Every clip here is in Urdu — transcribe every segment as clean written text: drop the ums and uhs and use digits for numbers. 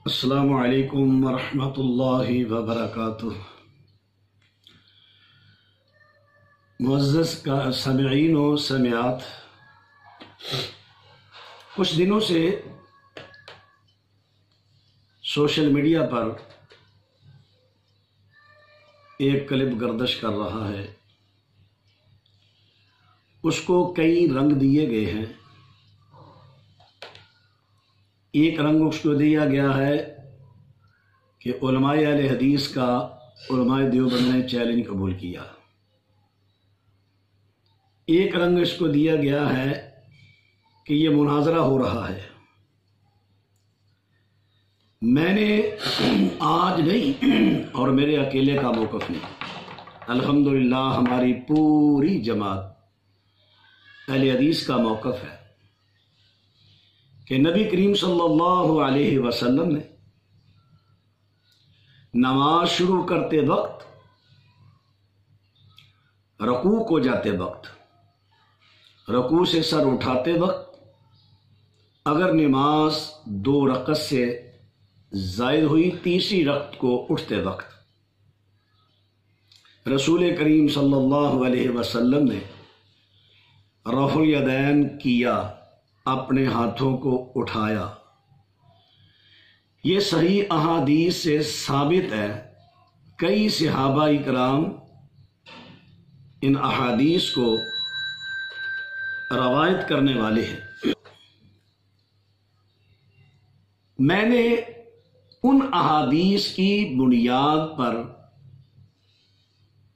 السلام علیکم ورحمۃ اللہ وبرکاتہ۔ معزز سامعین و سامعات، کچھ دنوں سے سوشل میڈیا پر ایک کلپ گردش کر رہا ہے۔ اس کو کئی رنگ دیے گئے ہیں۔ ایک رنگ اس کو دیا گیا ہے کہ علماء اہل حدیث کا علماء دیوبند نے چیلنج قبول کیا۔ ایک رنگ اس کو دیا گیا ہے کہ یہ مناظرہ ہو رہا ہے۔ میں نے آج نہیں اور میرے اکیلے کا موقف نہیں، الحمدللہ ہماری پوری جماعت اہل حدیث کا موقف ہے کہ نبی کریم صلی اللہ علیہ وسلم نے نماز شروع کرتے وقت، رکوع کو جاتے وقت، رکوع سے سر اٹھاتے وقت، اگر نماز 2 رکعت سے زائد ہوئی تیسری رکعت کو اٹھتے وقت، رسول کریم صلی اللہ علیہ وسلم نے رفع الیدین کیا، اپنے ہاتھوں کو اٹھایا۔ یہ صحیح احادیث سے ثابت ہے۔ کئی صحابہ اکرام ان احادیث کو روایت کرنے والے ہیں۔ میں نے ان احادیث کی بنیاد پر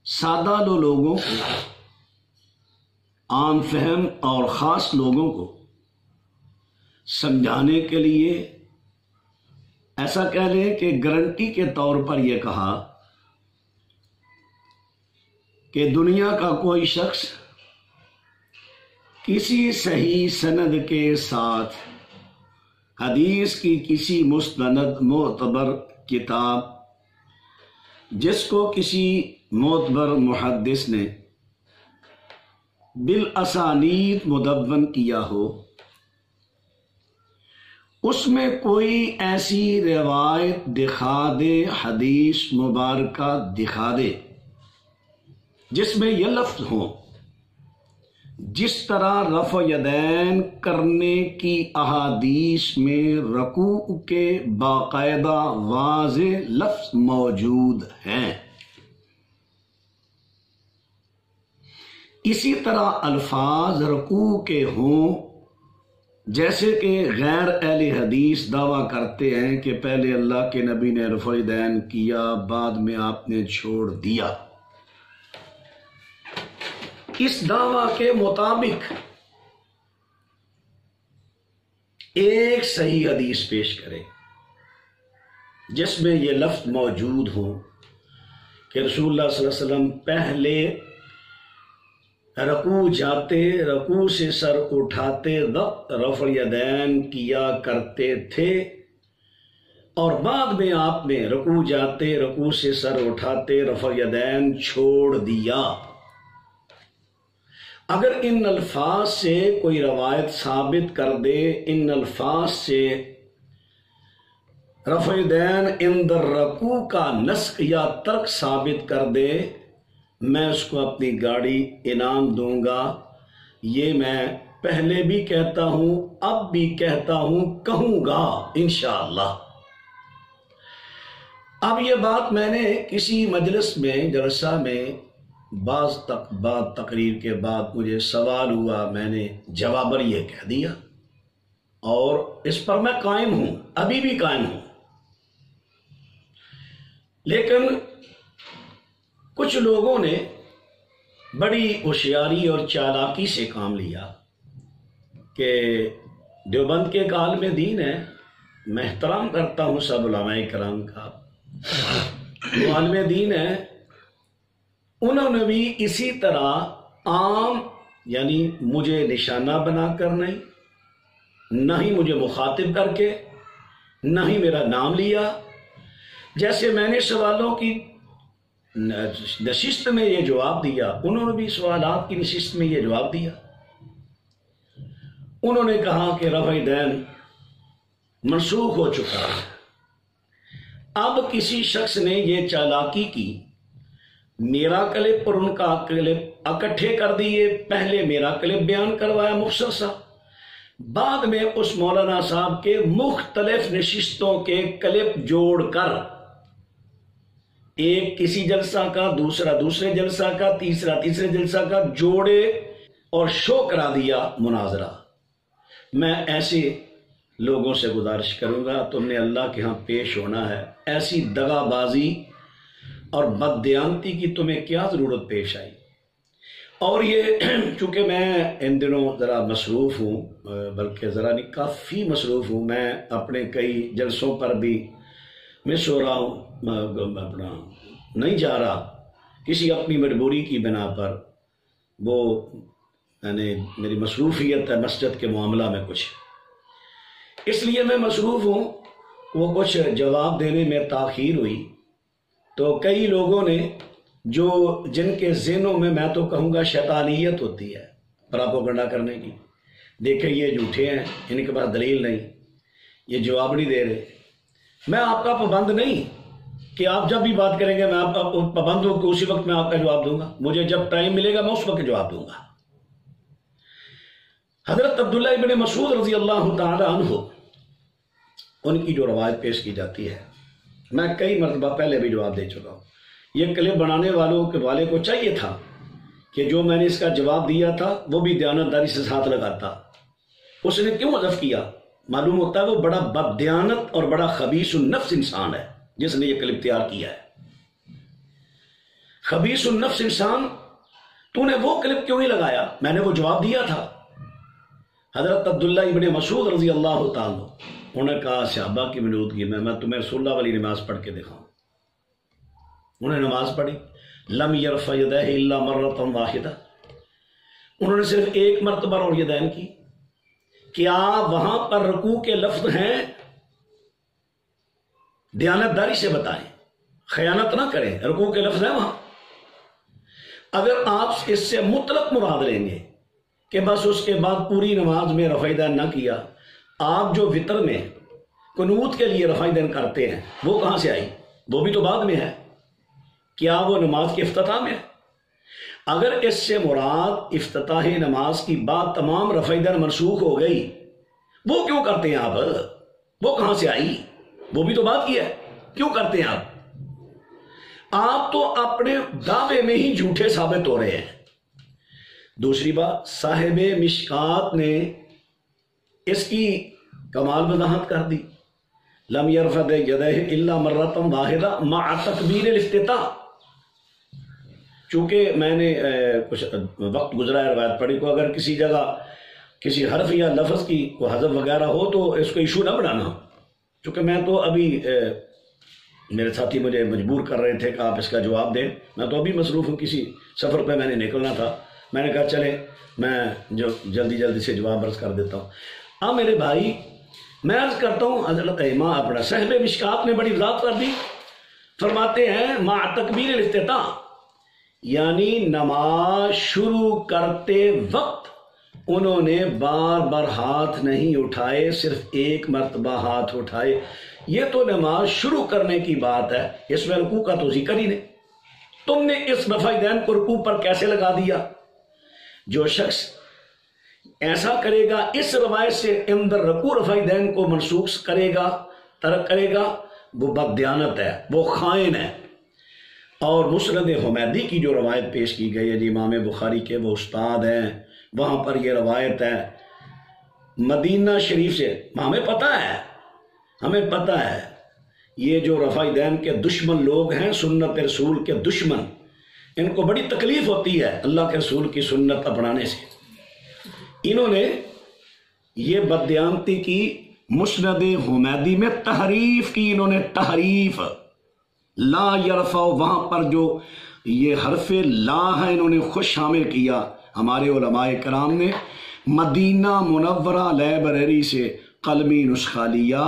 سادہ لوگوں کو، عام فہم اور خاص لوگوں کو سمجھانے کے لیے، ایسا کہہ لیں کہ گارنٹی کے طور پر یہ کہا کہ دنیا کا کوئی شخص کسی صحیح سند کے ساتھ حدیث کی کسی مستند معتبر کتاب جس کو کسی معتبر محدث نے بالاسانید مدون کیا ہو، اس میں کوئی ایسی روایت دکھا دے، حدیث مبارکہ دکھا دے جس میں یہ لفظ ہوں، جس طرح رفع یدین کرنے کی احادیث میں رکوع کے باقاعدہ واضح لفظ موجود ہیں، اسی طرح الفاظ رکوع کے ہوں جیسے کہ غیر اہل حدیث دعویٰ کرتے ہیں کہ پہلے اللہ کے نبی نے رفع الیدین کیا، بعد میں آپ نے چھوڑ دیا۔ اس دعویٰ کے مطابق ایک صحیح حدیث پیش کرے جس میں یہ لفظ موجود ہو کہ رسول اللہ صلی اللہ علیہ وسلم پہلے رکوع جاتے، رکوع سے سر اٹھاتے وقت رفع الیدین کیا کرتے تھے، اور بعد میں آپ نے رکوع جاتے، رکوع سے سر اٹھاتے رفع الیدین چھوڑ دیا۔ اگر ان الفاظ سے کوئی روایت ثابت کر دے، ان الفاظ سے رفع الیدین عند الرکوع کا نسخ یا ترک ثابت کر دے، میں اس کو اپنی گاڑی انعام دوں گا۔ یہ میں پہلے بھی کہتا ہوں، اب بھی کہتا ہوں، کہوں گا انشاءاللہ۔ اب یہ بات میں نے کسی مجلس میں، جلسہ میں، بعض تقریر کے بعد مجھے سوال ہوا، میں نے جواباً یہ کہہ دیا، اور اس پر میں قائم ہوں، ابھی بھی قائم ہوں۔ لیکن کچھ لوگوں نے بڑی ہوشیاری اور چالاکی سے کام لیا کہ دیوبند کے ایک عالم دین ہے، میں احترام کرتا ہوں سب علماء کرام کا، وہ عالم دین ہے، انہوں نے بھی اسی طرح عام، یعنی مجھے نشانہ بنا کر نہیں، نہ ہی مجھے مخاطب کر کے، نہ ہی میرا نام لیا، جیسے میں نے سوالوں کی نشست میں یہ جواب دیا، انہوں نے بھی سوالات کی نشست میں یہ جواب دیا۔ انہوں نے کہا کہ رفع دین منسوخ ہو چکا ہے، اب کسی شخص نے یہ چالاکی کی، میرا کلپ اور ان کا کلپ اکٹھے کر دیے، پہلے میرا کلپ بیان کروایا مختصر، بعد میں اس مولانا صاحب کے مختلف نشستوں کے کلپ جوڑ کر، ایک کسی جلسہ کا، دوسرا دوسرے جلسہ کا، تیسرا تیسرے جلسہ کا، جوڑے اور شو کرا دیا مناظرہ۔ میں ایسے لوگوں سے گزارش کروں گا، تم نے اللہ کے ہاں پیش ہونا ہے، ایسی دغا بازی اور بددیانتی کی تمہیں کیا ضرورت پیش آئی؟ اور یہ چونکہ میں ان دنوں ذرا مصروف ہوں، بلکہ ذرا نہیں کافی مصروف ہوں، میں اپنے کئی جلسوں پر بھی مس ہو رہا ہوں، اپنا نہیں جا رہا کسی اپنی مجبوری کی بنا پر، وہ یعنی میری مصروفیت ہے مسجد کے معاملہ میں کچھ، اس لیے میں مصروف ہوں۔ وہ کچھ جواب دینے میں تاخیر ہوئی تو کئی لوگوں نے جو جن کے ذہنوں میں تو کہوں گا شیطانیت ہوتی ہے پراپوگنڈا کرنے کی، دیکھیں یہ جھوٹے ہیں، ان کے پاس دلیل نہیں، یہ جواب نہیں دے رہے۔ میں آپ کا پابند نہیں کہ آپ جب بھی بات کریں گے میں آپ کا پابند ہوں کہ اسی وقت میں آپ کا جواب دوں گا، مجھے جب ٹائم ملے گا میں اس وقت جواب دوں گا۔ حضرت عبداللہ ابن مسعود رضی اللہ تعالی عنہ، ان کی جو روایت پیش کی جاتی ہے، میں کئی مرتبہ پہلے بھی جواب دے چکا ہوں، یہ کلپ بنانے والوں کے والے کو چاہیے تھا کہ جو میں نے اس کا جواب دیا تھا وہ بھی دیانتداری سے ساتھ لگاتا۔ اس نے کیوں حذف کیا؟ معلوم ہوتا ہے وہ بڑا بددیانت اور بڑا خبیث النفس انسان ہے جس نے یہ کلپ تیار کیا ہے۔ خبیث النفس انسان، تو نے وہ کلپ کیوں نہیں لگایا؟ میں نے وہ جواب دیا تھا۔ حضرت عبداللہ ابن مسعود رضی اللہ تعالیٰ، انہوں نے کہا صحابہ کی موجودگی میں تمہیں رسول اللہ والی نماز پڑھ کے دکھاؤں۔ انہوں نے نماز پڑھی، لم یرفع یدیہ الا مرۃ واحدہ، انہوں نے صرف ایک مرتبہ اور یدین کی۔ کیا وہاں پر رکوع کے لفظ ہیں؟ دیانتداری سے بتائیں، خیانت نہ کریں، رکوع کے لفظ ہیں وہاں؟ اگر آپ اس سے مطلق مراد لیں گے کہ بس اس کے بعد پوری نماز میں رفع یدین نہ کیا، آپ جو وطر میں قنوت کے لیے رفع یدین کرتے ہیں وہ کہاں سے آئی؟ وہ بھی تو بعد میں ہے، کیا وہ نماز کے افتتاح میں ہے؟ اگر اس سے مراد افتتاح نماز کی بات تمام رفع یدین منسوخ ہو گئی، وہ کیوں کرتے ہیں آپ؟ وہ کہاں سے آئی؟ وہ بھی تو بات کی ہے، کیوں کرتے ہیں آپ؟ آپ تو اپنے دعوے میں ہی جھوٹے ثابت ہو رہے ہیں۔ دوسری بات، صاحب مشکات نے اس کی کمال وضاحت کر دی، لم یرفع یدیہ الا مرۃ واحدہ مع تکبیر الافتتاح۔ چونکہ میں نے کچھ وقت گزرا ہے، روایت پڑھی کو، اگر کسی جگہ کسی حرف یا لفظ کی کوئی حذف وغیرہ ہو تو اس کو ایشو نہ بنانا، چونکہ میں تو ابھی میرے ساتھی مجھے مجبور کر رہے تھے کہ آپ اس کا جواب دیں، میں تو ابھی مصروف ہوں، کسی سفر پہ میں نے نکلنا تھا، میں نے کہا چلے میں جو جلدی سے جواب عرض کر دیتا ہوں۔ اب میرے بھائی میں عرض کرتا ہوں، حضرت امام اپنا صاحب مشکات نے بڑی وضاحت کر دی، فرماتے ہیں مع تکبیر الافتتاح، یعنی نماز شروع کرتے وقت انہوں نے بار بار ہاتھ نہیں اٹھائے، صرف ایک مرتبہ ہاتھ اٹھائے۔ یہ تو نماز شروع کرنے کی بات ہے، اس میں رکوع کا تو ذکر ہی نہیں، تم نے اس رفع یدین کو رکوع پر کیسے لگا دیا؟ جو شخص ایسا کرے گا، اس روایت سے اندر رکوع رفع یدین کو منسوخ کرے گا، ترک کرے گا، وہ بددیانت ہے، وہ خائن ہے۔ اور مسند حمیدی کی جو روایت پیش کی گئی ہے جی، امام بخاری کے وہ استاد ہیں، وہاں پر یہ روایت ہے مدینہ شریف سے، ہمیں پتہ ہے یہ جو رفع یدین کے دشمن لوگ ہیں، سنت رسول کے دشمن، ان کو بڑی تکلیف ہوتی ہے اللہ کے رسول کی سنت اپنانے سے۔ انہوں نے یہ بددیانتی کی، مسند حمیدی میں تحریف کی، انہوں نے تحریف، لا یرفع، وہاں پر جو یہ حرف لا ہے انہوں نے خود شامل کیا۔ ہمارے علماء کرام نے مدینہ منورہ لائبریری سے قلمی نسخہ لیا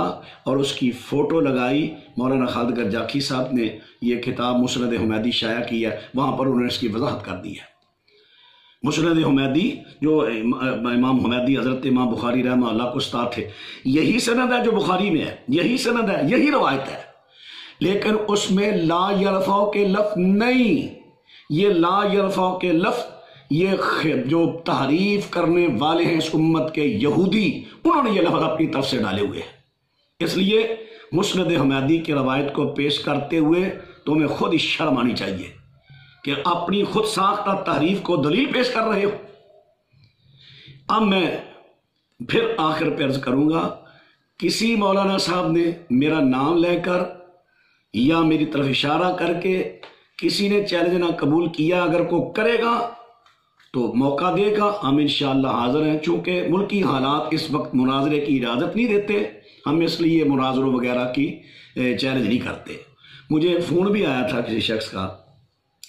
اور اس کی فوٹو لگائی، مولانا خالد گرجاکی صاحب نے یہ کتاب مسند حمیدی شائع کی ہے، وہاں پر انہوں نے اس کی وضاحت کر دی ہے۔ مسند حمیدی جو امام حمیدی حضرت امام بخاری رحمہ اللہ کو استاد تھے، یہی سند ہے جو بخاری میں ہے، یہی سند ہے، یہی روایت ہے، لیکن اس میں لا یرفع کے لفظ نہیں. یہ لا یرفع کے لفظ یہ جو تحریف کرنے والے ہیں اس امت کے یہودی، انہوں نے یہ لفظ اپنی طرف سے ڈالے ہوئے ہیں. اس لیے مسند حمیدی کی روایت کو پیش کرتے ہوئے تمہیں خود ہی شرم آنی چاہیے کہ اپنی خود ساختہ تحریف کو دلیل پیش کر رہے ہو. اب میں پھر آخر پہ عرض کروں گا، کسی مولانا صاحب نے میرا نام لے کر یا میری طرف اشارہ کر کے کسی نے چیلنج نہ قبول کیا، اگر کوئی کرے گا تو موقع دے گا، ہم انشاءاللہ حاضر ہیں. چونکہ ملکی حالات اس وقت مناظرے کی اجازت نہیں دیتے، ہم اس لیے مناظروں وغیرہ کی چیلنج نہیں کرتے. مجھے فون بھی آیا تھا کسی شخص کا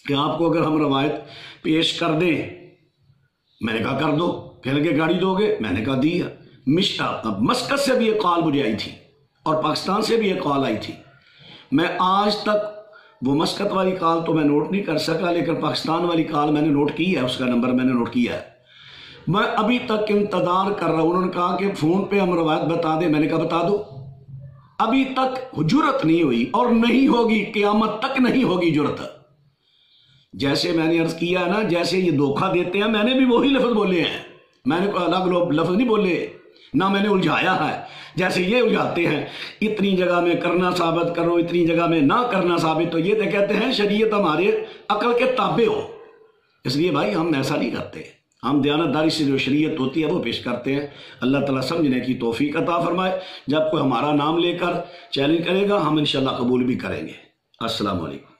کہ آپ کو اگر ہم روایت پیش کر دیں، میں نے کہا کر دو. پھر کہ گاڑی دو گے، میں نے کہا دی. مسقط سے بھی ایک کال مجھے آئی تھی اور پاکستان سے بھی ایک کال آئی تھی. میں آج تک وہ مسقط والی کال تو میں نوٹ نہیں کر سکا، لیکن پاکستان والی کال میں نے نوٹ کی ہے، اس کا نمبر میں نے نوٹ کیا ہے. میں ابھی تک انتظار کر رہا ہوں. انہوں نے کہا کہ فون پہ ہم روایت بتا دیں، میں نے کہا بتا دو. ابھی تک جرت نہیں ہوئی اور نہیں ہوگی، قیامت تک نہیں ہوگی جرت. جیسے میں نے عرض کیا ہے نا، جیسے یہ دھوکہ دیتے ہیں، میں نے بھی وہی لفظ بولے ہیں، میں نے کوئی الگ لفظ نہیں بولے، نہ میں نے الجھایا ہے جیسے یہ الجھاتے ہیں. اتنی جگہ میں کرنا ثابت کرو، اتنی جگہ میں نہ کرنا ثابت. تو یہ تو کہتے ہیں شریعت ہمارے عقل کے تابع ہو. اس لیے بھائی ہم ایسا نہیں کرتے، ہم دیانتداری سے جو شریعت ہوتی ہے وہ پیش کرتے ہیں. اللہ تعالیٰ سمجھنے کی توفیق عطا فرمائے. جب کوئی ہمارا نام لے کر چیلنج کرے گا ہم انشاءاللہ قبول بھی کریں گے. السلام علیکم.